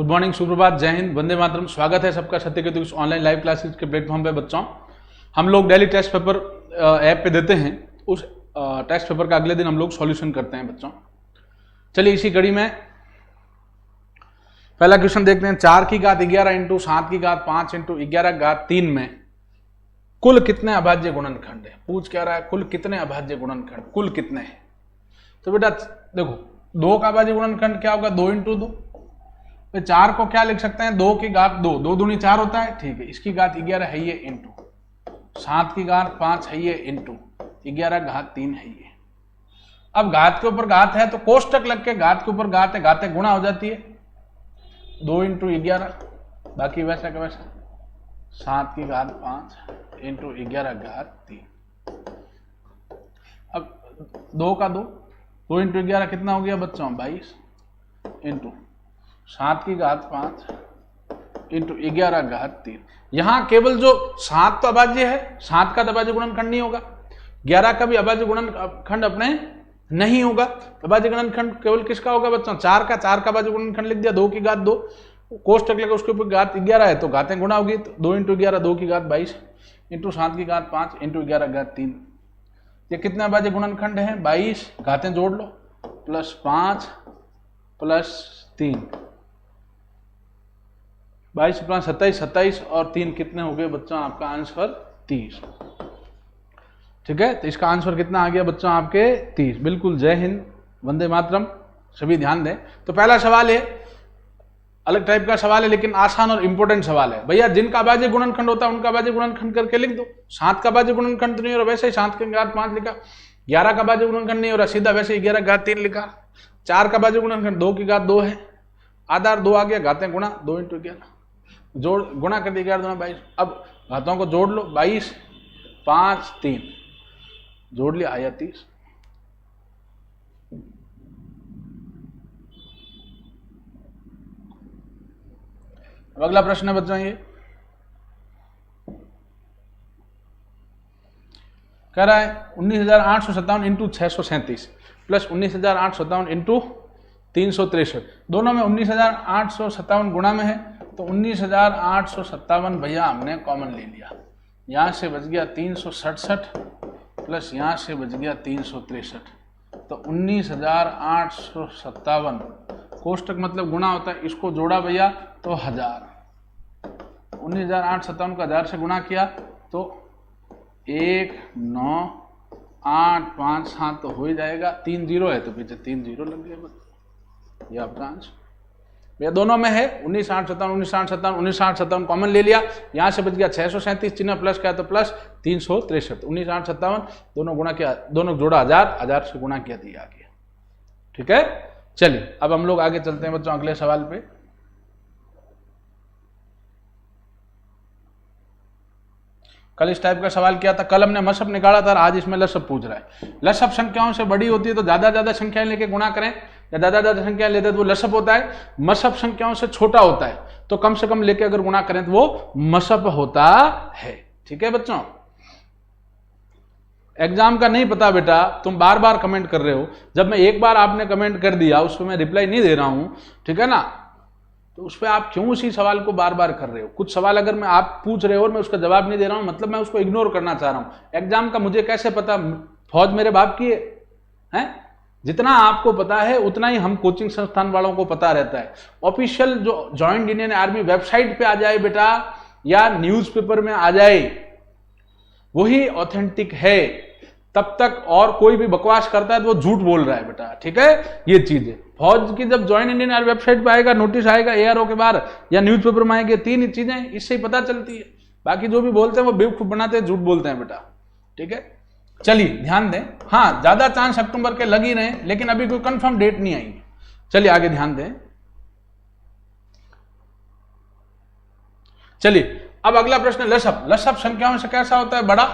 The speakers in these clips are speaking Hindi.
गुड मॉर्निंग, सुप्रभात, जय हिंद, वंदे मातरम। स्वागत है सबका सत्य केतु ऑनलाइन लाइव क्लासेस के प्लेटफॉर्म पे। बच्चों, हम लोग डेली टेस्ट पेपर ऐप पे देते हैं, उस टेस्ट पेपर का अगले दिन हम लोग सॉल्यूशन करते हैं। बच्चों चलिए इसी कड़ी में पहला क्वेश्चन देखते हैं। 4 की घात 11 इंटू 7 की घात 5 इंटू 11 घात 3 में कुल कितने अभाज्य गुणनखंड है। पूछ क्या रहा है, कुल कितने अभाज्य गुणनखंड, कुल कितने हैं। तो बेटा देखो, 2 का अभाज्य गुणनखंड क्या होगा, 2 इंटू 2। 4 को क्या लिख सकते हैं, 2 की घात 2, 2 दूनी 4 होता है, ठीक है। इसकी घात 11 है ये, इंटू 7 की घात 5 है ये, इंटू 11 घात 3 है ये। अब घात के ऊपर घात है तो कोष्टक लग के घात के ऊपर घात है, घातें गुणा हो जाती है। 2 इंटू 11, बाकी वैसा का वैसा 7 की घात 5 इंटू 11 घात 3। अब 2 का 2 इंटू 11 कितना हो गया बच्चों, 22 इंटू 7 की घात 5 इंटू 11 घात 3। यहां केवल जो 7 तो अभाज्य है, 7 का अभाज्य गुणनखंड नहीं होगा, 11 का भी अभाज्य गुणनखंड अपने नहीं होगा। अभाज्य गुणनखंड केवल किसका होगा बच्चों, 4 का। 4 का अभाज्य गुणनखंड लिख दिया, 2 की घात 2, कोष्टक लगा उसके ऊपर घात 11 है तो घातें गुणा होगी। तो 2 इंटू 11 2 की घात 22 इंटू 7 की घात 5 इंटू 11 घात 3। ये कितने अभाज्य गुणनखंड है, 22, घातें जोड़ लो, प्लस 5 प्लस 3, 22 प्लस 27, 27 और 3 कितने हो गए बच्चों, आपका आंसर 30। ठीक है, तो इसका आंसर कितना आ गया बच्चों, आपके 30। बिल्कुल, जय हिंद, वंदे मातरम। सभी ध्यान दें। तो पहला सवाल है, अलग टाइप का सवाल है लेकिन आसान और इंपॉर्टेंट सवाल है। भैया जिनका अभाज्य गुणनखंड होता है उनका अभाज्य गुणनखंड करके लिख दो। 7 का अभाज्य गुणनखंड तो नहीं हो रहा, वैसे ही 7 की घात 5 लिखा। 11 का अभाज्य गुणनखंड नहीं हो रहा, सीधा वैसे 11 घात 3 लिखा। 4 का अभाज्य गुणनखंड 2 की घात 2 है, आधार 2 आ गया, घातें गुणा, 2 इंटू 11 जोड़ गुणा कर दिया 11 22। अब घातों को जोड़ लो, 22 5 3 जोड़ लिया, आया 30। अब अगला प्रश्न है बच्चों, ये कह रहा है 19,857 इंटू 637 प्लस 19,857 इंटू 363। दोनों में 19,857 गुणा में है तो 19,857 भैया हमने कॉमन ले लिया। यहां से बच गया 367 प्लस यहां से बच गया 363, तो 19,857 कोष्टक मतलब गुणा होता है, इसको जोड़ा भैया तो 1000। 19,857 को 1000 से गुणा किया तो 19,857 तो हो ही जाएगा। 3 0 है तो पीछे 3 0 लग गया बस, ये आपका आंसर। भैया दोनों में है 19,857 19,857 19,857 कॉमन ले लिया, यहां से बच गया 637, चिन्ह प्लस क्या तो प्लस 363। 19,857 दोनों गुणा किया, दोनों जोड़ा 1000 से गुणा किया दिया गया। ठीक है, चलिए अब हम लोग आगे चलते हैं बच्चों अगले सवाल पे। कल इस टाइप का सवाल किया था, कल हमने मशब निकाला था, आज इसमें लसब पूछ रहा है। लसब संख्याओं से बड़ी होती है तो ज्यादा संख्याएं लेके गुणा करें, या ज्यादा संख्याएं लेते हैं तो वो लसब होता है। मशब संख्याओं से छोटा होता है तो कम से कम लेके अगर गुणा करें तो वो मशब होता है। ठीक है बच्चों, एग्जाम का नहीं पता बेटा, तुम बार बार कमेंट कर रहे हो। जब मैं एक बार आपने कमेंट कर दिया उस पर मैं रिप्लाई नहीं दे रहा हूं, ठीक है ना, तो उस पर आप क्यों उसी सवाल को बार बार कर रहे हो। कुछ सवाल अगर मैं आप पूछ रहे हो और मैं उसका जवाब नहीं दे रहा हूं, मतलब मैं उसको इग्नोर करना चाह रहा हूं। एग्जाम का मुझे कैसे पता, फौज मेरे बाप की है। जितना आपको पता है उतना ही हम कोचिंग संस्थान वालों को पता रहता है। ऑफिशियल जो जॉइंट इंडियन आर्मी वेबसाइट पे आ जाए बेटा, या न्यूज़पेपर में आ जाए, वही ऑथेंटिक है। तब तक और कोई भी बकवास करता है तो वो झूठ बोल रहा है बेटा। ठीक है, ये चीज है। फौज की जब जॉइंट इंडियन आर्मी वेबसाइट पे आएगा, नोटिस आएगा एआरओ के बाहर, या न्यूज़पेपर में आएंगे, 3 चीजें इससे ही पता चलती है। बाकी जो भी बोलते हैं वो बेवकूफ बनाते हैं, झूठ बोलते हैं बेटा। ठीक है, चलिए ध्यान दें। हाँ, ज्यादा चांस अक्टूबर के लग ही रहे, लेकिन अभी कोई कंफर्म डेट नहीं आई। चलिए आगे ध्यान दें। चलिए अब अगला प्रश्न, लसब। लसब संख्याओं से कैसा होता है, बड़ा।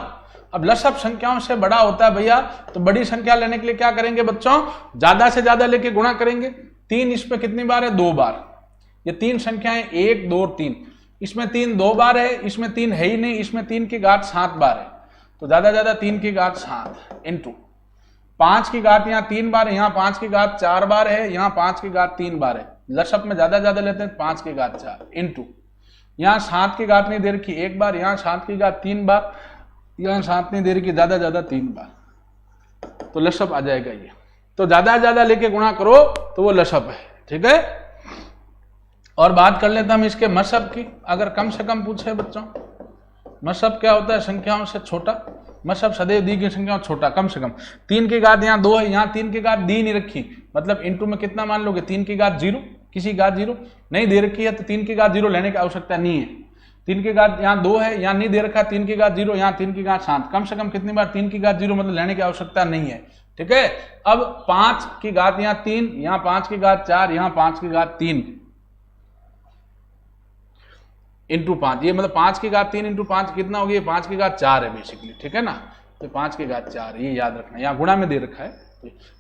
अब लसब संख्याओं से बड़ा होता है भैया, तो बड़ी संख्या लेने के लिए क्या करेंगे बच्चों, ज्यादा से ज्यादा लेके गुणा करेंगे। 3 इसमें कितनी बार है, 2 बार। ये 3 संख्याएं 1 2 3, इसमें 3 2 बार है, इसमें 3 है ही नहीं, इसमें 3 की घात 7 बार है, तो ज्यादा 3 की घात 7 इंटू 5 की घात यहाँ 3 बार है, यहाँ 5 की घात 4 बार है, यहाँ 5 की घात 3 बार है, लसअप में ज्यादा ज्यादा लेते हैं 5 की घात 4 इंटू यहाँ 7 की घात नहीं दे रखी एक बार, यहाँ 7 की घात 3 बार, यहाँ 7 नहीं दे रखी ज्यादा ज्यादा 3 बार, तो लसअप आ जाएगा ये। तो ज्यादा ज्यादा लेके गुणा करो तो वो लसअप है, ठीक है। और बात कर लेते हम इसके मसअप की, अगर कम से कम पूछे बच्चों, मसअप क्या होता है? संख्याओं से छोटा। मसअप सदैव दी गई संख्याओं छोटा, कम से कम। 3 की घात यहाँ 2 है, यहाँ 3 की घात दी नहीं रखी, मतलब इंटू में कितना मान लोगे? 3 की घात 0, किसी घात 0 नहीं दे रखी है तो 3 की घात 0 लेने की आवश्यकता नहीं है। 3 की घात यहाँ 2 है, यहाँ नहीं दे रखा 3 की घात 0, यहाँ 3 की घात 7, कम से कम कितनी बार 3 की घात 0 मतलब लेने की आवश्यकता नहीं है, ठीक है। अब 5 की घात यहाँ 3, यहाँ 5 की घात 4, यहाँ 5 की घात 3 इंटू 5, ये मतलब 5 की घात 3 इंटू 5 कितना हो गया? 5 की घात 4 है बेसिकली, ठीक है ना। तो 5 की घात 4 ये याद रखना, यहाँ गुणा में दे रखा है।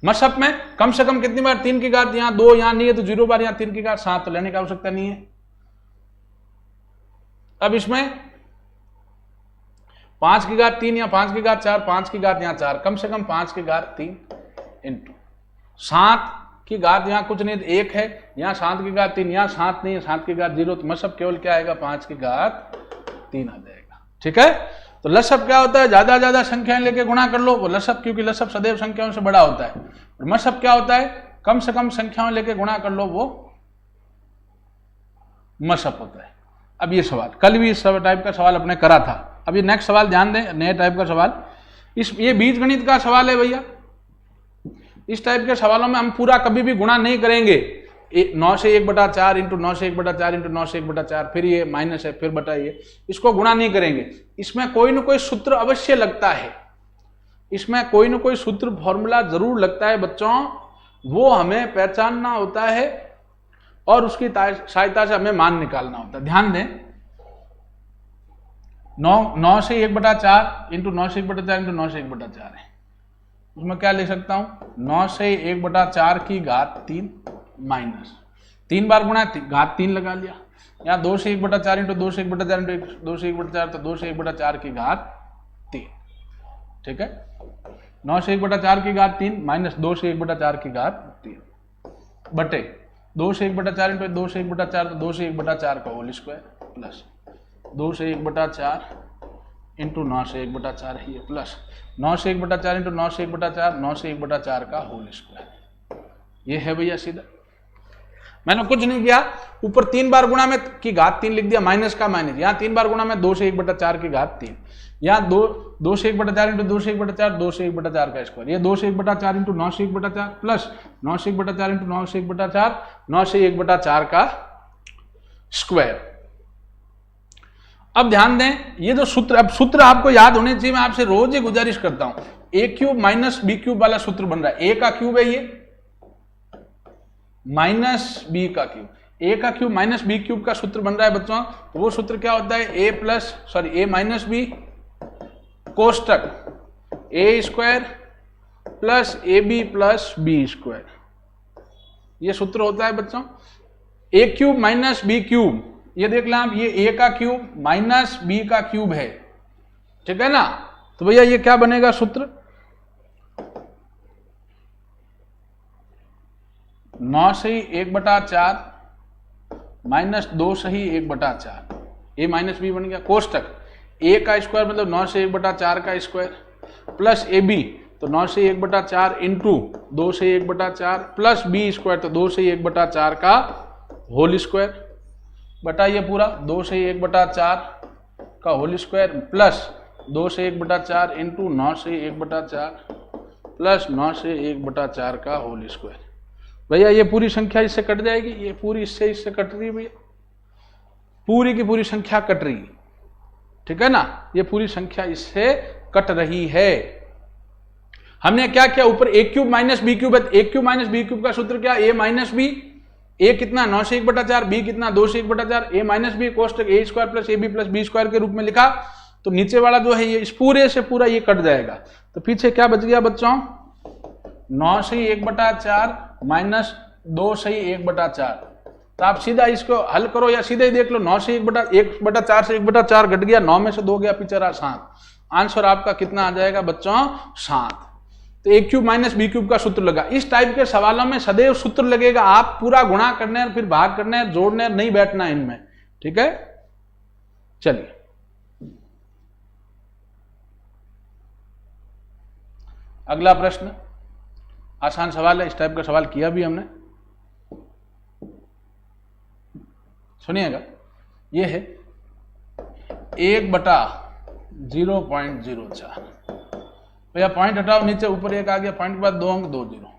मसअप में कम से कम कितनी बार 3 की घात, यहाँ 2, यहाँ नहीं है तो 0 बार, यहाँ 3 की घात 7, तो लेने की आवश्यकता नहीं है। अब इसमें 5 की घात 3 या 5 की घात 4, 5 की घात यहाँ 4, कम से कम 5 की घात 3 इंटू 7 की घात यहाँ कुछ नहीं 1 है, यहाँ 7 की घात 3, यहाँ 7 नहीं है, 7 की घात 0, तो मसअप केवल क्या आएगा? 5 की घात 3 आ जाएगा, ठीक है। तो लसअप क्या होता है? ज्यादा ज्यादा संख्याएं लेके गुणा कर लो, वो लसअप, क्योंकि लसअप सदैव संख्याओं से बड़ा होता है। और मसअप क्या होता है? कम से कम संख्याओं लेके गुणा कर लो, वो मसअप होता है। अब ये सवाल कल भी इस टाइप का सवाल अपने करा था। अब ये नेक्स्ट सवाल ध्यान दें, नए टाइप का सवाल, ये बीजगणित का सवाल है भैया। इस टाइप के सवालों में हम पूरा कभी भी गुणा नहीं करेंगे। 9 से 1/4 इंटू 9 से 1/4 इंटू 9 से 1/4, फिर ये माइनस है, फिर बटा ये, इसको गुणा नहीं करेंगे। इसमें कोई ना कोई सूत्र अवश्य लगता है, इसमें कोई ना कोई सूत्र फॉर्मूला जरूर लगता है बच्चों, वो हमें पहचानना होता है और उसकी सहायता से हमें मान निकालना होता है। ध्यान दें, 9 से 1/4 इंटू 9 से 1/4 इंटू 9 से 1/4 है, उसमें क्या ले सकता हूं? 9 से 1/4 की घात 3 माइनस 3 बार गुणा घात 3 लगा लिया, यहाँ 2 से 1/4 इंटू 2 से 1/4 इंटू 2 से 1/4, तो 2 से 1/4 की घात 3, ठीक है। 9 से 1/4 की घात 3 माइनस 2 से 1/4 की घात 3 बटे 2 से 1/4 इंटू 2 से 1/4, तो 2 से 1/4 का होल स्क्वायर प्लस 2 से 1/4 इंटू 9 से 1/4 है ये, प्लस 9 से 1/4 इंटू 9 से 1/4, 9 से 1/4 का होल स्क्वायर। ये है भैया सीधा, मैंने कुछ नहीं किया, ऊपर 3 बार गुणा में की घात 3 लिख दिया, माइनस का माइनस, यहाँ 3 बार गुणा में 2 से 1/4 की घात 3, यहाँ 2 से 1/4 इंटू 2 से 1/4, 2 से 1/4 का स्क्वायर, ये 2 से 1/4 इंटू 9 से 1/4 प्लस 9 से 1/4 इंटू 9 से 1/4, 9 से 1/4 का स्क्वायर। अब ध्यान दें, ये जो सूत्र, अब सूत्र आपको याद होने चाहिए, मैं आपसे रोज ही गुजारिश करता हूं। ए क्यूब माइनस बी क्यूब वाला सूत्र बन रहा है, ए का क्यूब है ये माइनस बी का क्यूब, ए का क्यूब माइनस बी क्यूब का सूत्र बन रहा है बच्चों। तो वो सूत्र क्या होता है? ए माइनस बी कोष्टक A square plus A B plus B square, ये सूत्र होता है बच्चों। A cube minus B cube, ये देख लें आप, ये ए का क्यूब माइनस बी का क्यूब है, ठीक है ना। तो भैया ये क्या बनेगा सूत्र? 9 सही 1/4 माइनस 2 सही 1/4, ए माइनस बी बन गया, कोष्टक ए का स्क्वायर मतलब 9 से 1/4 का स्क्वायर प्लस ए बी, तो 9 से 1/4 इंटू 2 से 1/4 प्लस बी स्क्वायर, तो 2 से 1/4 का होल स्क्वायर बटा ये पूरा 2 से 1/4 का होल स्क्वायर प्लस 2 से 1/4 इंटू 9 से 1/4 प्लस 9 से 1/4 का होल स्क्वायर। भैया ये पूरी संख्या इससे कट जाएगी, ये पूरी इससे कट रही है भैया, पूरी की पूरी संख्या कट रही है, ठीक है ना। ये पूरी संख्या इससे कट रही है। हमने क्या किया, ऊपर ए क्यूब माइनस बी क्यूब है, ए क्यूब माइनस बी क्यूब का सूत्र क्या? ए माइनस बी, ए कितना 9 से 1/4, बी कितना 2 से 1/4, ए माइनस बी कोष्टक A square plus A B plus B square के रूप में लिखा। तो नीचे वाला जो है ये इस पूरे से पूरा ये कट जाएगा, तो पीछे क्या बच गया बच्चों? 9 से 1/4 माइनस 2 से 1/4। तो आप सीधा इसको हल करो या सीधे ही देख लो, 9 से 1/4 से 1/4 घट गया, 9 में से 2 गया, पीछे रहा 7। आंसर आपका कितना आ जाएगा बच्चों? 7। तो a cube minus B cube का सूत्र लगा। इस टाइप के सवालों में सदैव सूत्र लगेगा, आप पूरा गुणा करने और फिर भाग करने जोड़ने नहीं बैठना इनमें, ठीक है। चलिए अगला प्रश्न, आसान सवाल है, इस टाइप का सवाल किया भी हमने, सुनिएगा। ये है 1/0.04। भैया पॉइंट हटाओ, नीचे ऊपर 1 आ गया, पॉइंट के बाद 2 अंक 2 जीरो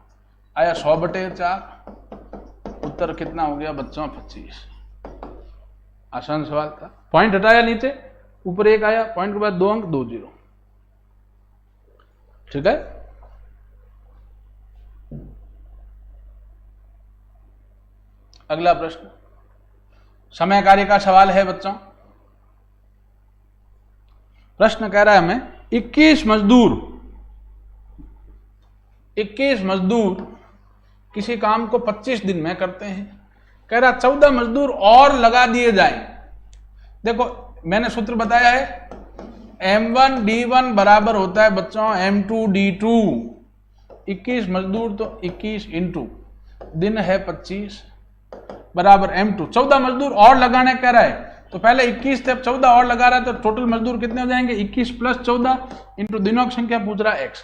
आया, 100/4। उत्तर कितना हो गया बच्चों? 25। आसान सवाल था, पॉइंट हटाया, नीचे ऊपर 1 आया, पॉइंट के बाद 2 अंक 2 जीरो, ठीक है। अगला प्रश्न समय कार्य का सवाल है बच्चों। प्रश्न कह रहा है हमें 21 मजदूर किसी काम को 25 दिन में करते हैं। कह रहा 14 मजदूर और लगा दिए जाएं। देखो मैंने सूत्र बताया है, M1 D1 बराबर होता है बच्चों M2 D2। 21 मजदूर तो 21 इंटू दिन है 25 बराबर M2। 14 मजदूर और लगाने कह रहा है, तो पहले 21 थे, अब 14 और लगा रहा है, तो टोटल मजदूर कितने हो जाएंगे? 21 + 14 इंटू दिनों की संख्या पूछ रहा है x।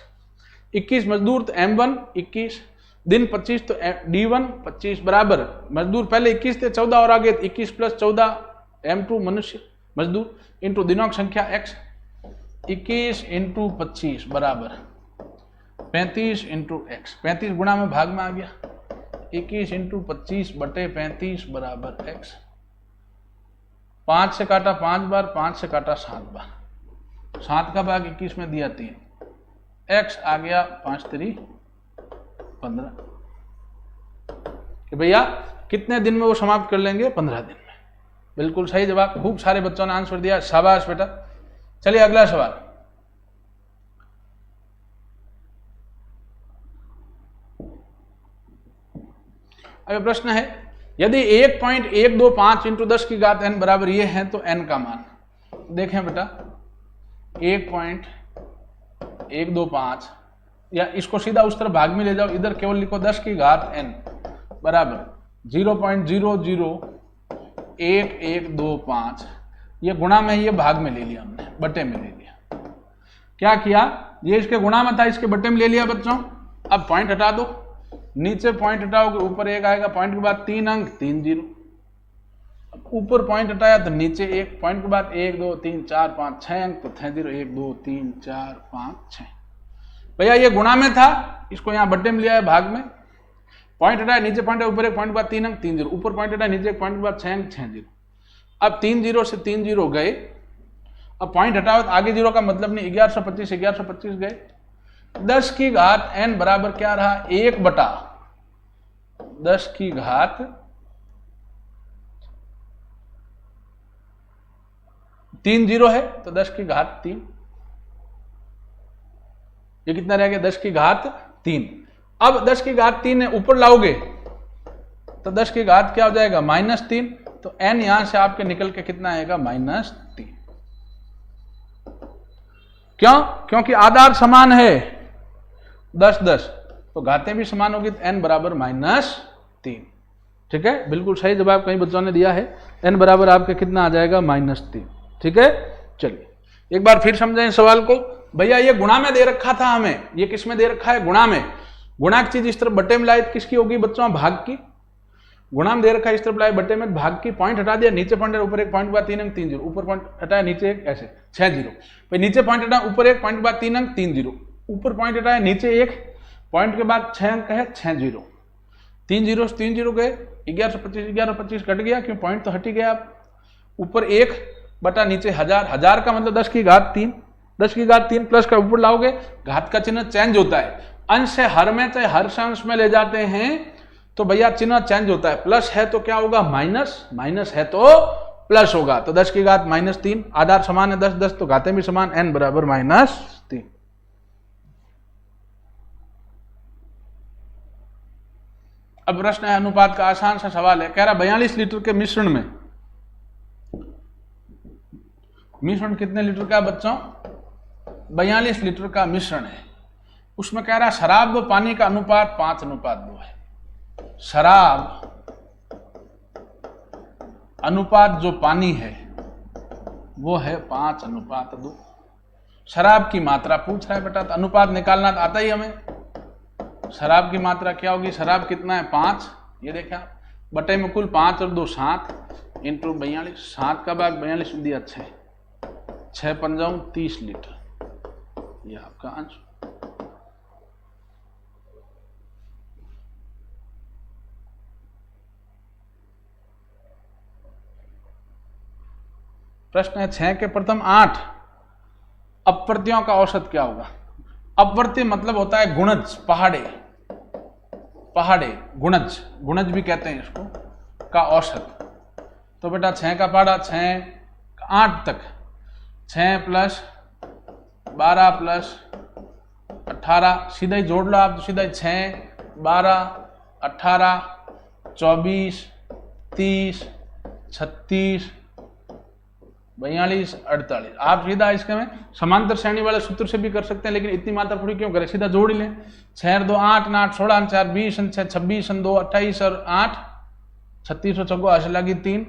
21 मजदूर तो M1 21, दिन 25 तो D1 25 बराबर मजदूर पहले 21 थे, 14 और आगे 21 + 14 M2 मनुष्य मजदूर इंटू दिनों की संख्या x। 21 इंटू 25 बराबर 35 इंटू x। 35 गुणा में भाग में आ गया, 21 इंटू 25/35 बराबर x। 5 से काटा 5 बार, 5 से काटा 7 बार, 7 का भाग 21 में दिया 3, x आ गया 5 3 15। कि भैया कितने दिन में वो समाप्त कर लेंगे? 15 दिन में। बिल्कुल सही जवाब, खूब सारे बच्चों ने आंसर दिया, शाबाश बेटा। चलिए अगला सवाल, अब प्रश्न है यदि 1.125 इंटू 10 की घात n बराबर ये है तो n का मान। देखें बेटा 1.125, या इसको सीधा उस तरफ भाग में ले जाओ, इधर केवल लिखो 10 की घात n बराबर 0.001125। ये गुणा में, ये भाग में ले लिया हमने, बटे में ले लिया। क्या किया? ये इसके गुणा में था, इसके बटे में ले लिया बच्चों। अब पॉइंट हटा दो, नीचे पॉइंट हटाओगे ऊपर 1 आएगा, पॉइंट के बाद 3 अंक 3 जीरो। ऊपर पॉइंट हटाया तो नीचे 1, पॉइंट के बाद 1 2 3 4 5 6 अंक तो 6 जीरो, 1 2 3 4 5 6। भैया ये गुणा में था, इसको यहाँ बट्टे में लिया है भाग में। पॉइंट हटाया, नीचे पॉइंट है, ऊपर 1 पॉइंट के बाद 3 अंक 3 जीरो, ऊपर पॉइंट हटाया, नीचे 1 पॉइंट के बाद 6 अंक 6 जीरो। अब 3 जीरो से 3 जीरो गए, अब पॉइंट हटाओ तो आगे जीरो का मतलब नहीं, 1125 गए। 10 की घात n बराबर क्या रहा? 1/10 की घात 3 जीरो है तो 10 की घात 3। ये कितना रह गया? 10 की घात 3। अब 10 की घात 3 है, ऊपर लाओगे तो 10 की घात क्या हो जाएगा? -3। तो n यहां से आपके निकल के कितना आएगा? -3। क्यों? क्योंकि आधार समान है 10 10, तो घातें भी समान होगी, तो n बराबर -3। ठीक है, बिल्कुल सही जवाब कई बच्चों ने दिया है। n बराबर आपका कितना आ जाएगा? -3। ठीक है, चलिए एक बार फिर समझें इस सवाल को। भैया ये गुणा में दे रखा था हमें, ये किस में दे रखा है? गुणा में। गुणा की चीज इस तरफ बटे में लाए तो किसकी होगी बच्चों? भाग की। गुणा में दे रखा है, इस तरफ लाए बटे में, भाग की। पॉइंट हटा दिया, नीचे पॉइंट, ऊपर 1 पॉइंट के बाद 3 अंक 3 जीरो, ऊपर पॉइंट हटाया, नीचे 1, ऐसे 6 जीरो। फिर नीचे पॉइंट हटाया, ऊपर 1 पॉइंट के बाद 3 अंक 3 जीरो, ऊपर पॉइंट हटाया, नीचे 1 पॉइंट के बाद 6 अंक है, 6 जीरो। 3 जीरो से 3 जीरो गए, 1125 कट गया, क्यों? पॉइंट तो हट ही गया। ऊपर 1 बटा नीचे 1000, 1000 का मतलब 10 की घात 3। 10 की घात 3 प्लस का ऊपर लाओगे, घात का चिन्ह चेंज होता है। अंश से हर में, चाहे हर से अंश में ले जाते हैं तो भैया चिन्ह चेंज होता है। प्लस है तो क्या होगा? माइनस, माइनस है तो प्लस होगा। तो 10 की घात -3, आधार समान है 10 10, तो घातें भी समान, n बराबर -3। अब प्रश्न है अनुपात का, आसान सा सवाल है। कह रहा 42 लीटर के मिश्रण में, मिश्रण कितने लीटर का बच्चों? 42 लीटर का मिश्रण है। उसमें कह रहा है शराब व पानी का अनुपात 5:2 है। शराब अनुपात जो पानी है वो है 5:2। शराब की मात्रा पूछ रहा है बेटा, तो अनुपात निकालना तो आता ही हमें। शराब की मात्रा क्या होगी, शराब कितना है 5, ये देखा बटे में कुल 5 और 2 7 इंटू 42, 7 का भाग 42 दिया 6, 6 पंजाऊ 30 लीटर, ये आपका आंसर। प्रश्न है 6 के प्रथम 8 अपवर्तियों का औसत क्या होगा। अपवर्ती मतलब होता है गुणज, पहाड़े, पहाड़े गुणज, गुणज भी कहते हैं इसको, का औसत। तो बेटा 6 का पहाड़ा 6 8 तक 6 प्लस 12 प्लस 18, सीधा ही जोड़ लो आप, तो सीधा ही 6 12 18 24 30 36 42 48। आप सीधा इसके में समांतर श्रेणी वाले सूत्र से भी कर सकते हैं, लेकिन इतनी मात्रा थोड़ी क्यों करें, सीधा जोड़ ही लें। 6 और 2 8 8 16 4 20 6 26 2 28 और 8 36 और 6 ऐसे लगी 3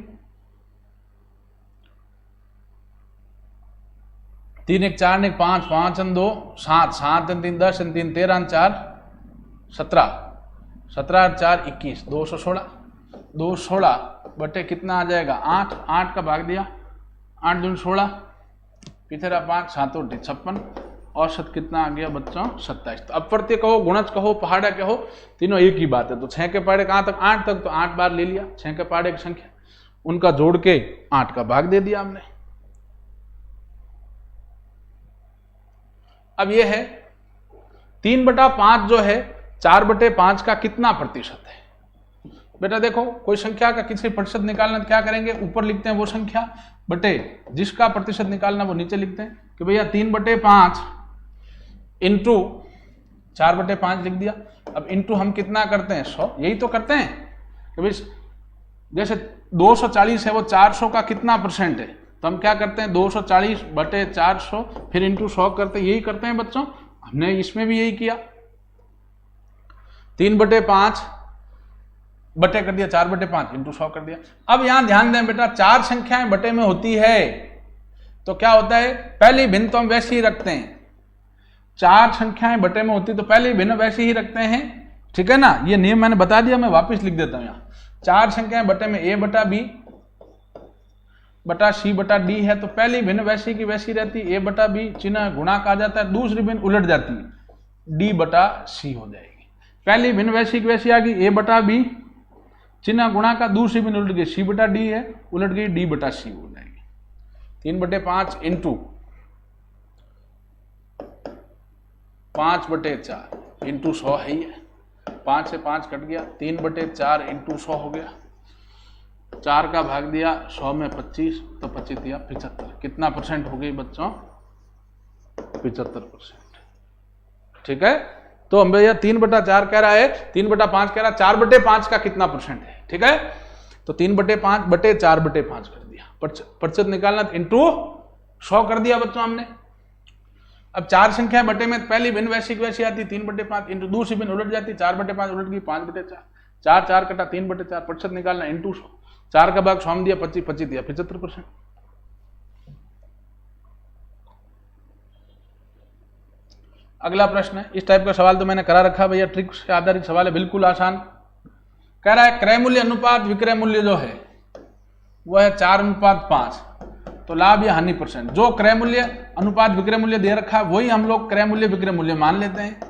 3 1 4 1 5 5 2 7 7 3 10 3 13 4 17 17 और 4 21 216 216 बटे कितना आ जाएगा 8 8 का भाग दिया 8 दूनी 16 पिछेरा 5 7 8 56, औसत कितना आ गया बच्चों 27। तो अपवर्त्य कहो, गुणज कहो, पहाड़ा कहो, तीनों एक ही बात है। तो 6 के पहाड़े कहाँ तक 8 तक, तो 8 बार ले लिया 6 के पहाड़े की संख्या, उनका जोड़ के 8 का भाग दे दिया हमने। अब ये है 3/5 जो है 4/5 का कितना प्रतिशत है। बेटा देखो कोई संख्या का किसी प्रतिशत निकालना तो क्या करेंगे, ऊपर लिखते हैं वो संख्या बटे जिसका प्रतिशत निकालना वो नीचे लिखते हैं कि भैया 3/5 इंटू 4/5 लिख दिया। अब इंटू हम कितना करते हैं 100, यही तो करते हैं कि भाई जैसे 240 है वो 400 का कितना परसेंट है, तो हम क्या करते हैं 240 बटे 400 फिर इंटू 100 करते हैं, यही करते हैं बच्चों। हमने इसमें भी यही किया, 3/5 बटे कर दिया 4/5 इंटू 100 कर दिया। अब यहां ध्यान दें बेटा, 4 संख्याएं बटे में होती है तो क्या होता है, पहली भिन्न तो हम वैसे ही रखते हैं। 4 संख्याएं बटे में होती तो पहली भिन्न वैसे ही रखते हैं, ठीक है ना। ये नियम मैंने बता दिया, मैं वापस लिख देता हूं। यहाँ 4 संख्याएं बटे में a बटा b बटा c बटा d है, तो पहली भिन्न वैसी की वैसी रहती, a बटा b चिन्ह गुणाक आ जाता है, दूसरी भिन्न उलट जाती है d बटा c हो जाएगी। पहली भिन्न वैसी की वैसी आ गई, a बटा b चिन्ह गुणा का, दूसरी भिन्न उलट गई, c बटा d है उलट गई, d बटा c हो जाएगी। 3/5 इंटू 5/4 इंटू 100 है ही है, 5 से 5 कट गया, 3/4 इंटू 100 हो गया, 4 का भाग दिया 100 में 25 तो 25 दिया 75। कितना परसेंट हो गई बच्चों 75%, ठीक है। तो हम भैया 3/4 कह रहा है, 3/5 कह रहा है, 4/5 का कितना परसेंट है, ठीक है। तो 3/5 बटे 4/5 कर दिया, प्रतिशत निकालना इंटू 100 कर दिया बच्चों हमने। अब 4 संख्या बटे में पहली भिन्न वैसी की वैसी आती 3/5 इंटू दूसरी भिन्न उलट जाती 4/5 उलट गई 5/4, 4 4 कटा 3/4, प्रतिशत निकालना इंटू 100, 4 का भाग 100 दिया 25 25 दिया 75%। अगला प्रश्न है, इस टाइप का सवाल तो मैंने करा रखा भैया, ट्रिक से आधारित सवाल है, बिल्कुल आसान। कह रहा है क्रय मूल्य अनुपात विक्रय मूल्य जो है वो है 4:5, तो लाभ या हानि परसेंट। जो क्रय मूल्य अनुपात विक्रय मूल्य दे रखा है वही हम लोग क्रय मूल्य विक्रय मूल्य मान लेते हैं।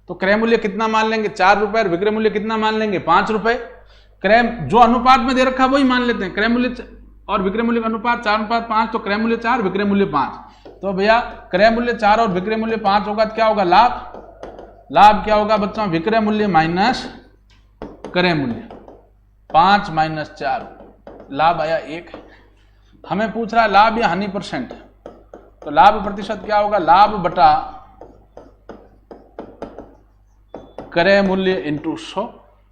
तो क्रय मूल्य कितना मान लेंगे 4 रुपए, और विक्रय मूल्य कितना मान लेंगे 5 रुपए। क्रय जो अनुपात में दे रखा है वही मान लेते हैं, क्रय मूल्य और विक्रय मूल्य का अनुपात 4:5, तो क्रय मूल्य 4 विक्रय मूल्य 5। तो भैया क्रय मूल्य 4 और विक्रय मूल्य 5 होगा तो क्या होगा लाभ। लाभ क्या होगा बच्चों, विक्रय मूल्य माइनस क्रय मूल्य, 5 माइनस 4, लाभ आया 1। हमें पूछ रहा है लाभ या हानि परसेंट, तो लाभ प्रतिशत क्या होगा, लाभ बटा क्रय मूल्य इंटू 100।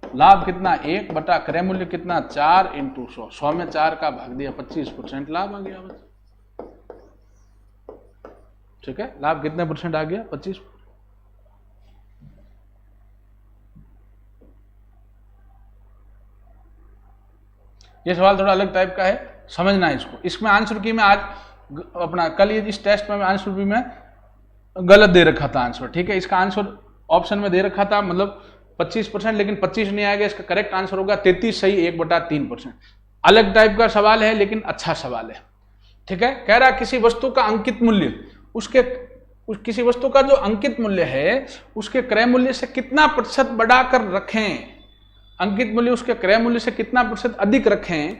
लाभ कितना 1 बटा क्रय मूल्य कितना 4 इंटू 100, 100 में 4 का भाग दिया 25%, लाभ आ गया बच्चा, ठीक है। लाभ कितने परसेंट आ गया 25। ये सवाल थोड़ा अलग टाइप का है, समझना है इसको। इसमें आंसर की मैं आज अपना कल ये इस टेस्ट में आंसर भी मैं गलत दे रखा था आंसर, ठीक है। इसका आंसर ऑप्शन में दे रखा था मतलब 25%, लेकिन 25 नहीं आएगा, इसका करेक्ट आंसर होगा 33 सही 1/3%। अलग टाइप का सवाल है लेकिन अच्छा सवाल है, ठीक है। कह रहा किसी वस्तु का अंकित मूल्य किसी वस्तु का जो अंकित मूल्य है उसके क्रय मूल्य से कितना प्रतिशत बढ़ाकर रखें, अंकित मूल्य उसके क्रय मूल्य से कितना प्रतिशत अधिक रखें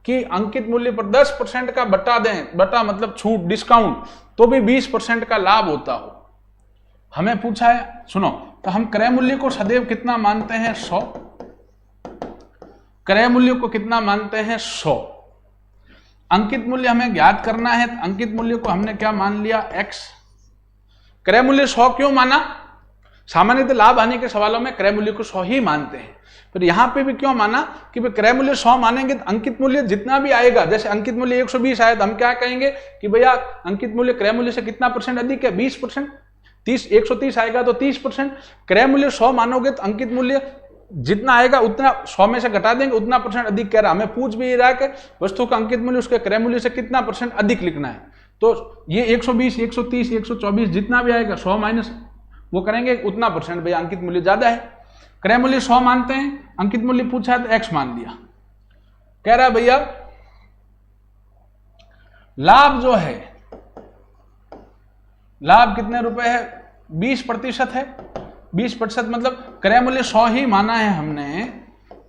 कि अंकित मूल्य पर 10% का बटा दें, बटा मतलब छूट डिस्काउंट, तो भी 20% का लाभ होता हो। हमें पूछा है, सुनो, तो हम क्रय मूल्य को सदैव कितना मानते हैं 100, क्रय मूल्य को कितना मानते हैं 100। अंकित मूल्य हमें ज्ञात करना है, तो अंकित मूल्य को हमने क्या मान लिया x। क्रय मूल्य 100 क्यों माना, सामान्यतः लाभ हानि के सवालों में क्रय मूल्य को 100 ही मानते हैं, फिर यहां पे भी क्यों माना कि भाई क्रय मूल्य 100 मानेंगे तो अंकित मूल्य जितना भी आएगा, जैसे अंकित मूल्य 120 आया तो हम क्या कहेंगे कि भैया अंकित मूल्य क्रय मूल्य से कितना परसेंट अधिक है, 20%। 130 आएगा तो 30%। क्रय मूल्य 100 मानोगे तो अंकित मूल्य जितना आएगा उतना 100 में से घटा देंगे, उतना परसेंट अधिक कह रहा। हमें पूछ भी रहा है कि वस्तु का अंकित मूल्य उसके क्रय मूल्य से कितना परसेंट अधिक लिखना है, तो ये 120, 130, 124 जितना भी आएगा 100 माइनस वो करेंगे उतना परसेंट, भैया अंकित मूल्य ज्यादा है। क्रय मूल्य 100 मानते हैं, अंकित मूल्य पूछा है तो x मान लिया। कह रहा है भैया लाभ जो है, लाभ कितने रुपए है, 20% है। 20% मतलब क्रय मूल्य 100 ही माना है हमने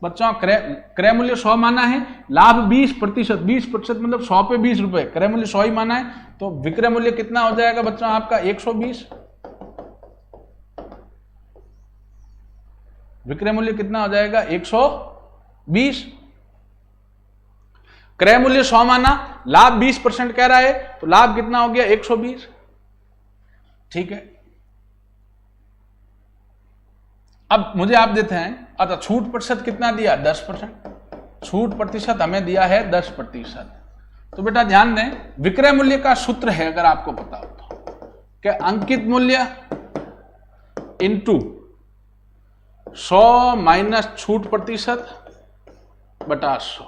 बच्चों, क्रय मूल्य 100 माना है, लाभ 20%, 20% मतलब 100 पे 20 रुपए, क्रय मूल्य 100 ही माना है, तो विक्रय मूल्य कितना हो जाएगा बच्चों आपका 120। विक्रय मूल्य कितना हो जाएगा 120। क्रय मूल्य 100 माना, लाभ 20% कह रहा है, तो लाभ कितना हो गया 120, ठीक है। अब मुझे आप देते हैं, अच्छा छूट प्रतिशत कितना दिया 10%, छूट प्रतिशत हमें दिया है 10%। तो बेटा ध्यान दें, विक्रय मूल्य का सूत्र है अगर आपको पता हो तो, क्या अंकित मूल्य इंटू 100 माइनस छूट प्रतिशत बटा 100।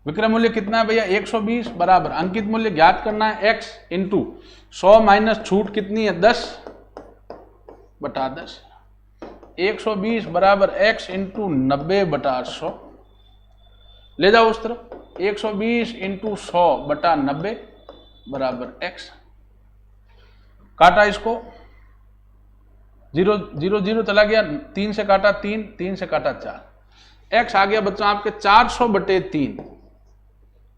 विक्रय मूल्य कितना है भैया 120 बराबर अंकित मूल्य ज्ञात करना है x इंटू 100 माइनस छूट कितनी है 10 बटा 10। 120 बराबर x इंटू 90 बटा 100। ले जाओ उस तरफ, 120 इंटू 100 बटा 90 बराबर x। काटा इसको, 0 0 0 चला गया, 3 से काटा 3, 3 से काटा 4, x आ गया बच्चों आपके 400 बटे 3,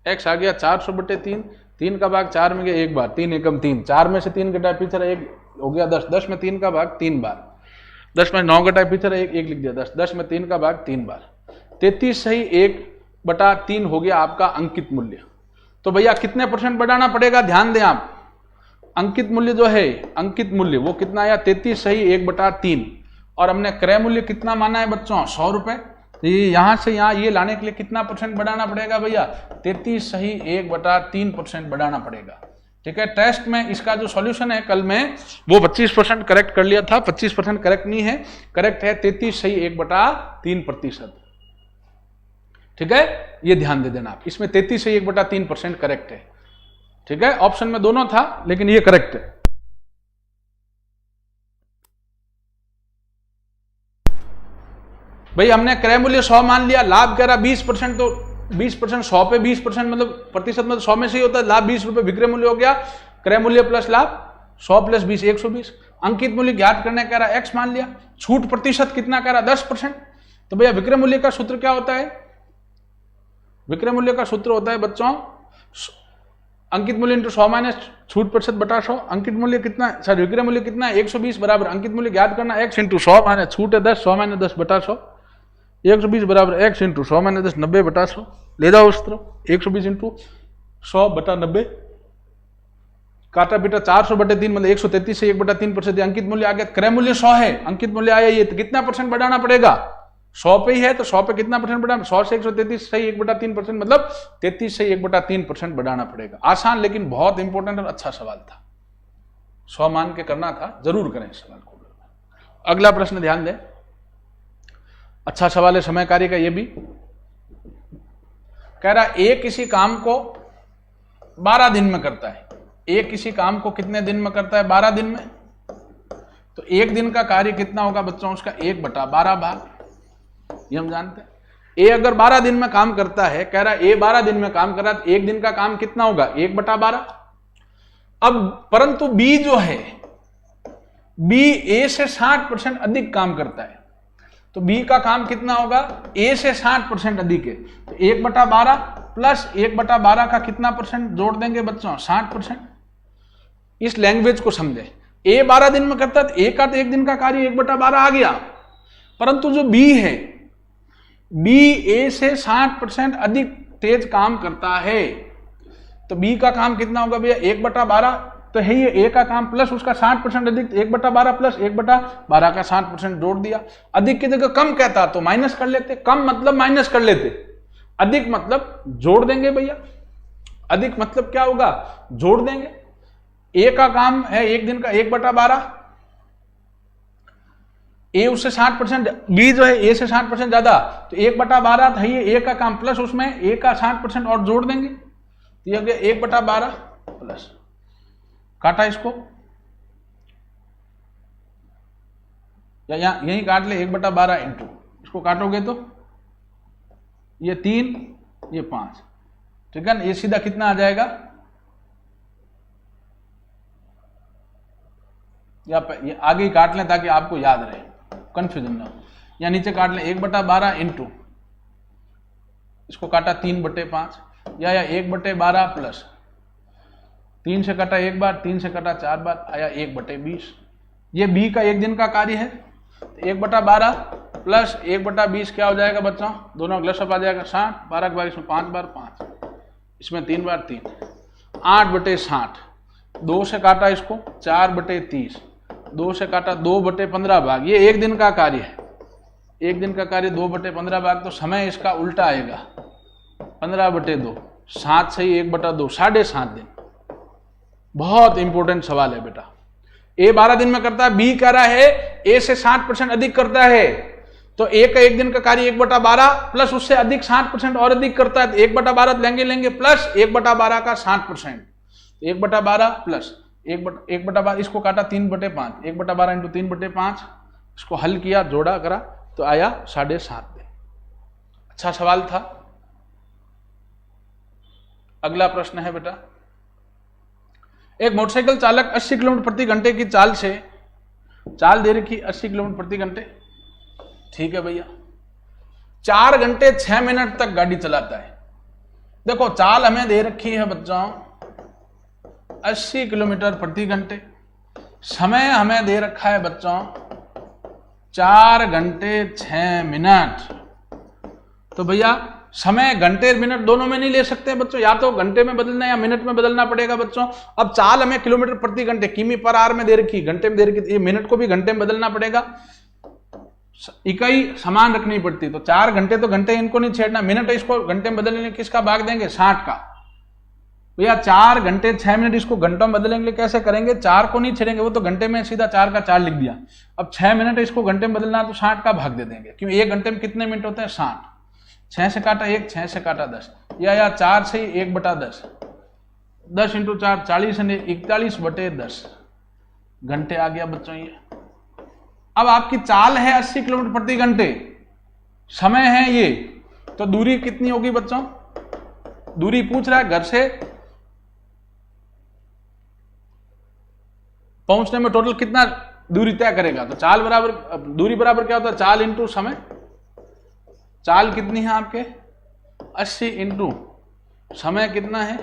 x आ गया 400 बटे 3, 3 का भाग 4 में गया एक बार, 3 एकम 3, 4 में से 3 घटाए पीछे एक हो गया 10, 10 में 3 का भाग 3 बार, 10 में 9 घटाए पीछे एक लिख दिया 10, 10 में 3 का भाग 3 बार, 33 सही 1/3 हो गया आपका अंकित मूल्य। तो भैया कितने परसेंट बढ़ाना पड़ेगा, ध्यान दें आप, अंकित मूल्य जो है अंकित मूल्य वो कितना आया 33 सही 1/3, और हमने क्रय मूल्य कितना माना है बच्चों 100 रुपए, तो ये यहां से यहां ये लाने के लिए कितना परसेंट बढ़ाना पड़ेगा भैया 33 सही 1/3% बढ़ाना पड़ेगा, ठीक है। टेस्ट में इसका जो सॉल्यूशन है कल में वो 25% करेक्ट कर लिया था, 25% करेक्ट नहीं है, करेक्ट है 33 सही 1/3%, ठीक है। ये ध्यान दे देना आप, इसमें 33 सही 1/3% करेक्ट है, ठीक है। ऑप्शन में दोनों था लेकिन ये करेक्ट है। भाई हमने क्रय मूल्य 100 मान लिया, लाभ कह रहा 20%, तो 20% 100 पे 20% मतलब प्रतिशत मतलब 100 में से ही होता है, लाभ 20 रुपए विक्रय मूल्य हो गया, क्रय मूल्य प्लस लाभ 100 प्लस 20 120। अंकित मूल्य ज्ञात करने कह रहा x मान लिया, छूट प्रतिशत कितना कह रहा 10%, तो भैया विक्रय मूल्य का सूत्र क्या होता है, विक्रय मूल्य का सूत्र होता है बच्चों अंकित मूल्य इंटू 100 माइनस छूट प्रतिशत बटा 100। अंकित मूल्य कितना, सॉरी विक्रय मूल्य कितना है 120 बराबर अंकित मूल्य ज्ञात करना x इंटू 100 माइनस छूट है 10, 100 माइनस 10 बटा 100, 120 बराबर x इंटू 100 माइनस 10 90 बटा 100। ले जाओ उस तरफ, 120 इंटू 100 बटा 90, काटा पीटा 400 बटे 3 मतलब 133 से 1/3%। अंकित मूल्य आ गया, क्रय मूल्य 100 है, अंकित मूल्य आया ये, तो कितना परसेंट बढ़ाना पड़ेगा 100 पे ही है, तो 100 पे कितना परसेंट बढ़ाना, 100 से 133 सही 1/3% मतलब 33 से 1/3% बढ़ाना पड़ेगा। आसान लेकिन बहुत इंपॉर्टेंट और अच्छा सवाल था, 100 मान के करना था, जरूर करें इस सवाल को। अगला प्रश्न ध्यान दें, अच्छा सवाल है समय कार्य का ये भी। कह रहा ए किसी काम को 12 दिन में करता है। ए किसी काम को कितने दिन में करता है? 12 दिन में। तो एक दिन का कार्य कितना होगा बच्चों? उसका 1/12 भाग, ये हम जानते हैं। ए अगर 12 दिन में काम करता है, कह रहा है ए 12 दिन में काम कर रहा है, तो एक दिन का काम कितना होगा? 1/12। अब परंतु बी जो है, बी ए से 60% अधिक काम करता है, तो बी का काम कितना होगा? ए से 60% अधिक है, तो 1/12 प्लस 1/12 का कितना परसेंट जोड़ देंगे बच्चों? 60%। इस लैंग्वेज को समझे। ए 12 दिन में करता है, तो ए का तो एक दिन का कार्य 1/12 आ गया, परंतु जो बी है, बी ए से 60% अधिक तेज काम करता है, तो बी का काम कितना होगा भैया? 1/12। तो है ये ए का काम प्लस उसका 60% अधिक, 1/12 प्लस 1/12 का 60% जोड़ दिया। अधिक की जगह कम कहता तो माइनस कर लेते, कम मतलब माइनस कर लेते, अधिक मतलब जोड़ देंगे भैया। अधिक मतलब क्या होगा? जोड़ देंगे। ए का काम है एक दिन का 1/12, ए उससे 60%, बी जो है ए से 60% ज्यादा, तो 1/12 था ये ए का काम प्लस उसमें ए का 60% और जोड़ देंगे, तो ये 1/12 प्लस, काटा इसको, या यही काट ले 1/12 इंटू, इसको काटोगे तो ये 3 ये 5, ठीक है ना। ये सीधा कितना आ जाएगा? या ये आगे ही काट लें ताकि आपको याद रहे, कंफ्यूजन ना हो। या नीचे काट लें 1/12 इंटू, इसको काटा 3/5, या 1/12 प्लस 3 से कटा एक बार, 3 से कटा 4 बार, आया 1/20। ये बी का एक दिन का कार्य है, 1/12 प्लस 1/20 क्या हो जाएगा बच्चों? दोनों ग्लसअप आ जाएगा 60, 12 के बाद इसमें 5 बार 5, इसमें 3 बार 3, 8/60। 2 से काटा इसको 4/30, 2 से काटा 2/15 भाग। ये एक दिन का कार्य है, एक दिन का कार्य 2/15 भाग, तो समय इसका उल्टा आएगा 15/2, 7 से ही 1/2, 7.5 दिन। बहुत इंपॉर्टेंट सवाल है बेटा। ए 12 दिन में करता है, बी कह रहा है ए से 60% अधिक करता है, तो ए का एक दिन का कार्य 1/12 प्लस उससे अधिक 60% और अधिक करता है, तो 1/12 लेंगे प्लस 1/12 का 60%, 1/12 प्लस 1/12, इसको काटा 3/5, 1/12 इंटू 3/5, इसको हल किया, जोड़ा करा, तो आया 7.5 दिन। अच्छा सवाल था। अगला प्रश्न है बेटा, एक मोटरसाइकिल चालक 80 किलोमीटर प्रति घंटे की चाल से, चाल दे रखी 80 किलोमीटर प्रति घंटे, ठीक है भैया, 4 घंटे 6 मिनट तक गाड़ी चलाता है। देखो चाल हमें दे रखी है बच्चों 80 किलोमीटर प्रति घंटे, समय हमें दे रखा है बच्चों 4 घंटे 6 मिनट। तो भैया समय घंटे मिनट दोनों में नहीं ले सकते बच्चों, या तो घंटे में बदलना या मिनट में बदलना पड़ेगा बच्चों। अब चाल हमें किलोमीटर प्रति घंटे, किमी पर आवर में दे रखी, घंटे में दे रखी, ये मिनट को भी घंटे में बदलना पड़ेगा, इकाई समान रखनी पड़ती। तो 4 घंटे तो घंटे इनको नहीं छेड़ना, मिनट इसको घंटे में बदलने किसका भाग देंगे? 60 का। भैया 4 घंटे 6 मिनट इसको घंटों में बदलेंगे, कैसे करेंगे? 4 को नहीं छेड़ेंगे, वो तो घंटे में सीधा 4 का 4 लिख दिया। अब 6 मिनट इसको घंटे में बदलना, तो 60 का भाग दे देंगे, क्योंकि 1 घंटे में कितने मिनट होते हैं? 60। 6 से काटा 1, 6 से काटा 10, या 4 से ही 1/10, 10 इंटू 4 40, 41/10 घंटे आ गया बच्चों ये। अब आपकी चाल है 80 किलोमीटर प्रति घंटे, समय है ये, तो दूरी कितनी होगी बच्चों? दूरी पूछ रहा है घर से पहुंचने में टोटल कितना दूरी तय करेगा, तो चाल बराबर, दूरी बराबर क्या होता है? चाल इंटू समय। चाल कितनी है आपके? 80 इंटू समय कितना है?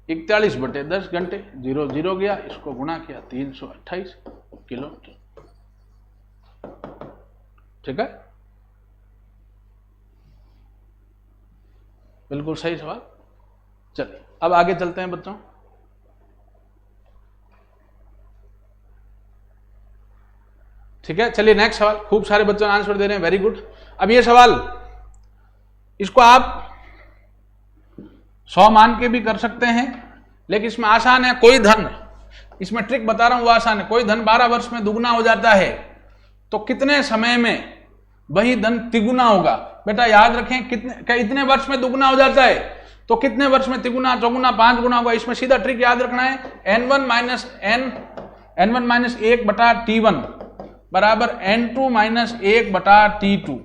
41/10 घंटे, 0 0 गया, इसको गुणा किया 328 किलोमीटर, ठीक है, बिल्कुल सही सवाल। चलिए अब आगे चलते हैं बच्चों। ठीक है, चलिए नेक्स्ट सवाल। खूब सारे बच्चों आंसर दे रहे हैं, वेरी गुड। अब ये सवाल, इसको आप 100 मान के भी कर सकते हैं, लेकिन इसमें आसान है। कोई धन, इसमें ट्रिक बता रहा हूं वो आसान है। कोई धन 12 वर्ष में दुगना हो जाता है, तो कितने समय में वही धन तिगुना होगा? बेटा याद रखें कितने इतने वर्ष में दुगुना हो जाता है, तो कितने वर्ष में तिगुना, चौगुना, 5 गुना होगा। इसमें सीधा ट्रिक याद रखना है, n1 माइनस 1 बटा t1 बराबर n2 माइनस 1 बटा t2।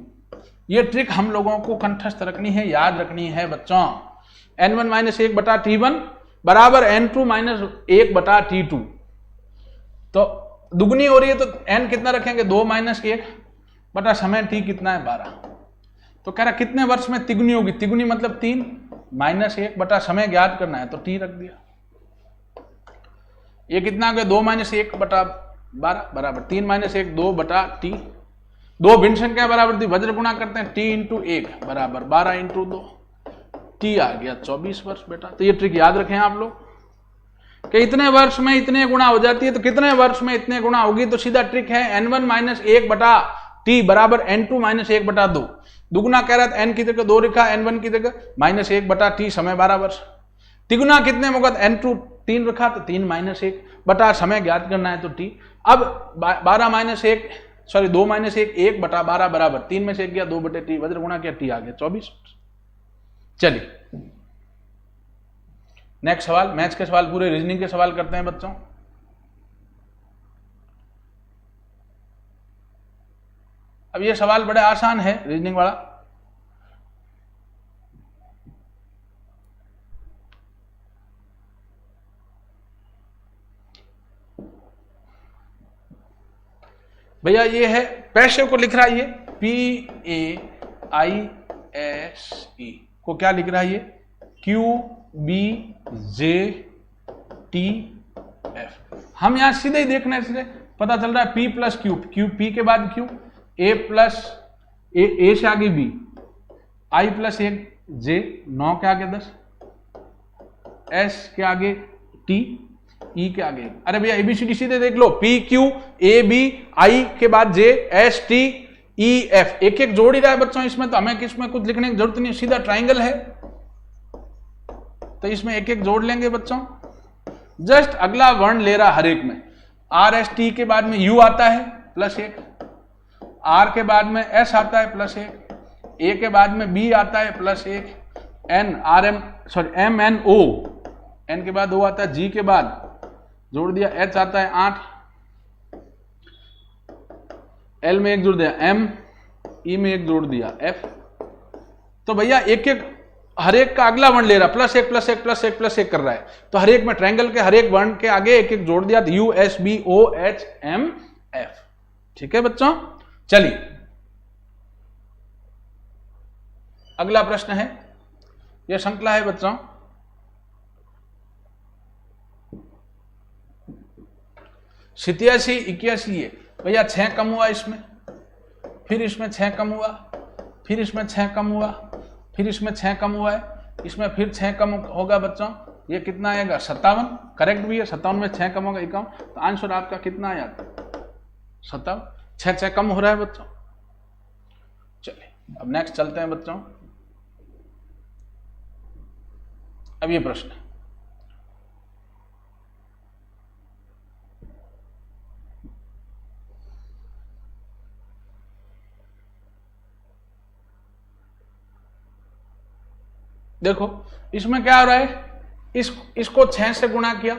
ये ट्रिक हम लोगों को कंठस्थ रखनी है, याद रखनी है बच्चों। n1 माइनस 1 बटा t1 बराबर n2 माइनस 1 बटा t2। तो दुगनी हो रही है तो n कितना रखेंगे, 2 माइनस 1 बटा समय t कितना है 12। तो कह रहा कितने वर्ष में तिगुनी होगी, तिगुनी मतलब 3 माइनस 1 बटा समय ज्ञात करना है तो t रख दिया। ये कितना हो गया, 2 माइनस 1 बटा 12 बराबर 3 माइनस 1 2 बटा t। दो भिन्न संख्या बराबर थी, वज्र गुणा करते हैं, t इंटू 1 बराबर 12 इंटू 2, t आ गया 24 वर्ष बेटा। तो ये ट्रिक याद रखें आप लोग कि इतने वर्ष में इतने गुणा हो जाती है, तो कितने वर्ष में इतने गुणा होगी, तो सीधा ट्रिक है n1 माइनस 1 बटा t बराबर n2 माइनस 1 बटा 2। दुगुना कह रहा था n की जगह 2 लिखा, n1 की जगह माइनस 1 बटा t समय 12 वर्ष। तिगुना कितने में होगा, n2 3 रखा तो 3 माइनस 1 बटा समय ज्ञात करना है तो t। अब 2 माइनस 1 1 बटा 12 बराबर 3 में से 1 गया 2 बटे t, वज्र गुणा किया t आ गया 24। चलिए नेक्स्ट सवाल, मैथ्स के सवाल पूरे रीजनिंग के सवाल करते हैं बच्चों। अब ये सवाल बड़े आसान है रीजनिंग वाला। भैया ये है, पैसे को लिख रहा है ये PAISE को क्या लिख रहा है ये QBJTF। हम यहां सीधे ही देखने से पता चल रहा है P प्लस Q, P के बाद Q, A प्लस A से आगे B, I प्लस 1 J, 9 के आगे 10, S के आगे T, E के आगे। अरे भैया ABCD सीधे देख लो, P Q A B I के बाद J S T E F, एक एक जोड़ ही रहा है बच्चों इसमें, तो हमें किसमें कुछ लिखने की जरूरत नहीं, सीधा ट्राइंगल है तो इसमें एक एक जोड़ लेंगे बच्चों। जस्ट अगला वर्ण ले रहा हर एक में, R S T के बाद में U आता है प्लस 1, R के बाद में S आता है प्लस 1, A के बाद में B आता है plus 1, M N O, N के बाद O आता है, G के बाद जोड़ दिया H आता है 8, L में एक जोड़ दिया M, E में एक जोड़ दिया F। तो भैया एक एक हर एक का अगला वर्ण ले रहा, प्लस 1 प्लस 1 प्लस 1 प्लस 1 कर रहा है, तो हर एक में ट्रायंगल के हर एक वर्ण के आगे एक एक जोड़ दिया, तो U S B O H M F। ठीक है बच्चों, चलिए अगला प्रश्न है, यह श्रृंखला है बच्चों, सत्यासी 81 है भैया, 6 कम हुआ इसमें, फिर इसमें 6 कम हुआ, फिर इसमें 6 कम हुआ, फिर इसमें 6 कम हुआ है, इसमें फिर 6 कम होगा बच्चों, ये कितना आएगा 57, करेक्ट भी है, 57 में 6 कम होगा 51, तो आंसर आपका कितना आया 57, 6 कम हो रहा है बच्चों। चलिए अब नेक्स्ट चलते हैं बच्चों। अब ये प्रश्न है, देखो इसमें क्या हो रहा है, इसको 6 से गुणा किया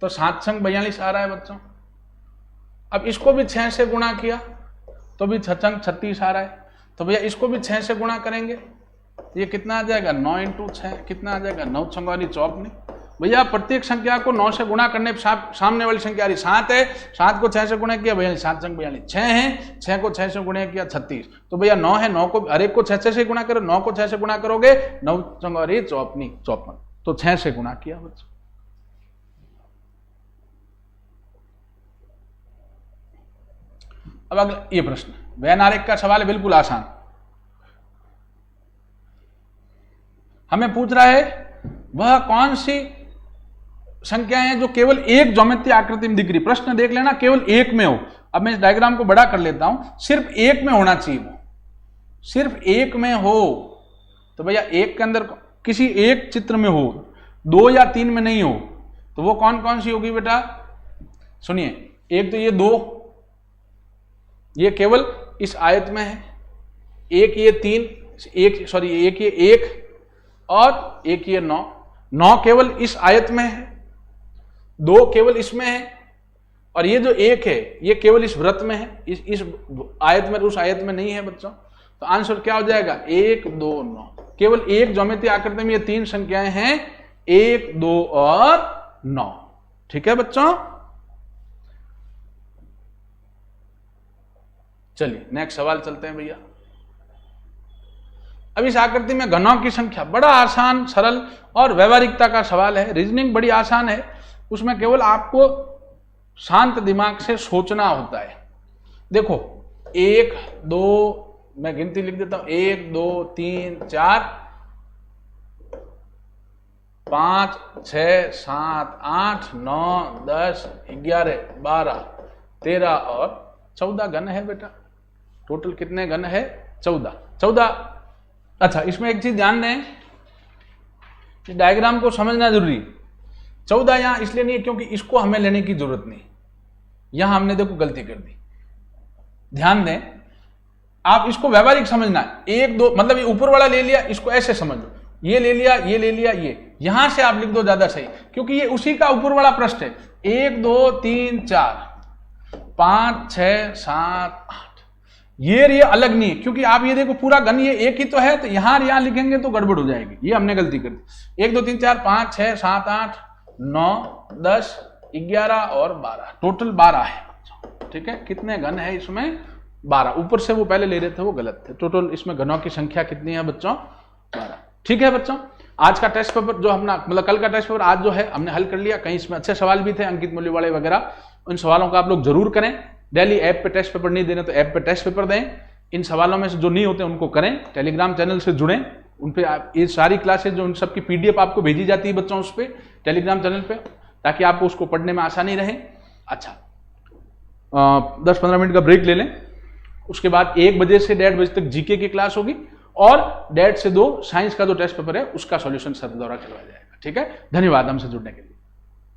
तो 7 संग 42 आ रहा है बच्चों। अब इसको भी 6 से गुणा किया तो भी 6 संग 36 आ रहा है, तो भैया इसको भी 6 से गुणा करेंगे तो ये कितना आ जाएगा 9 इंटू 6, कितना आ जाएगा 9 छंग वाली 54। भैया प्रत्येक संख्या को 9 से गुणा करने सामने वाली संख्या आ रही 7 है, 7 को 6 से गुणा किया भैया 7 संग 42, 6 है, 6 को 6 से गुणा किया 36, तो भैया 9 है, 9 को हर एक को 6 से गुणा करो, 9 को 6 से गुणा करोगे 9 संग वाली 54, तो 6 से गुणा किया बच्चों। अब अगला ये प्रश्न वेन आरेख का सवाल है, बिल्कुल आसान। हमें पूछ रहा है वह कौन सी संख्याएं हैं जो केवल एक ज्योमेट्री आकृति में दिख रही, प्रश्न देख लेना केवल एक में हो। अब मैं इस डायग्राम को बड़ा कर लेता हूं, सिर्फ एक में होना चाहिए, वो सिर्फ एक में हो तो भैया एक के अंदर किसी एक चित्र में हो, 2 या 3 में नहीं हो, तो वो कौन कौन सी होगी बेटा, सुनिए। एक तो ये 2, ये केवल इस आयत में है, एक ये 3, एक ये 1 और एक ये 9, 9 केवल इस आयत में है, 2 केवल इसमें है, और ये जो 1 है ये केवल इस वृत्त में है, इस आयत में, उस आयत में नहीं है बच्चों। तो आंसर क्या हो जाएगा 1 2 9। केवल एक ज्योमेट्री आकृति में ये 3 संख्याएं हैं, 1 2 और 9। ठीक है बच्चों, चलिए नेक्स्ट सवाल चलते हैं भैया। अब इस आकृति में घनों की संख्या, बड़ा आसान सरल और व्यवहारिकता का सवाल है, रीजनिंग बड़ी आसान है, उसमें केवल आपको शांत दिमाग से सोचना होता है। देखो 1 2, मैं गिनती लिख देता हूं, 1 2 3 4 5 6 7 8 9 10 11 12 13 और 14 घन है बेटा। टोटल कितने घन है 14। अच्छा, इसमें एक चीज ध्यान दें, इस डायग्राम को समझना जरूरी है। 14 यहां इसलिए नहीं है क्योंकि इसको हमें लेने की जरूरत नहीं, यहां हमने देखो गलती कर दी। ध्यान दें, आप इसको व्यवहारिक समझना है। 1 2 मतलब ये ऊपर वाला ले लिया, इसको ऐसे समझो, ये ले लिया, ये ले लिया, ये यहां से आप लिख दो ज्यादा सही, क्योंकि ये उसी का ऊपर वाला पृष्ठ है। 1 2 3 4 5 6 7 8, ये अलग नहीं है, क्योंकि आप ये देखो पूरा घन ये एक ही तो है, तो यहां लिखेंगे तो गड़बड़ हो जाएगी, ये हमने गलती कर दी। 1 2 3 4 5 6 7 8 9 10 11 और 12, टोटल 12 है। ठीक है, कितने घन है इसमें 12, ऊपर से वो पहले ले रहे थे वो गलत थे। टोटल इसमें घनों की संख्या कितनी है बच्चों 12। ठीक है बच्चों, आज का टेस्ट पेपर जो अपना मतलब कल का टेस्ट पेपर आज जो है हमने हल कर लिया। कहीं इसमें अच्छे सवाल भी थे, अंकित मूल्य वाले वगैरह, उन सवालों का आप लोग जरूर करें। डेली ऐप पे टेस्ट पेपर नहीं देने तो ऐप पे टेस्ट पेपर दें। इन सवालों में से जो नहीं होते उनको करें, टेलीग्राम चैनल से जुड़ें, उन पे ये सारी क्लासेज जो उन सब की PDF आपको भेजी जाती है बच्चों उस पर टेलीग्राम चैनल पे, ताकि आपको उसको पढ़ने में आसानी रहे। अच्छा, 10-15 मिनट का ब्रेक ले लें, उसके बाद 1 बजे से 1:30 बजे तक जीके की क्लास होगी, और 1:30 से 2 साइंस का जो टेस्ट पेपर है उसका सॉल्यूशन सर द्वारा करवाया जाएगा। ठीक है, धन्यवाद हमसे जुड़ने के लिए।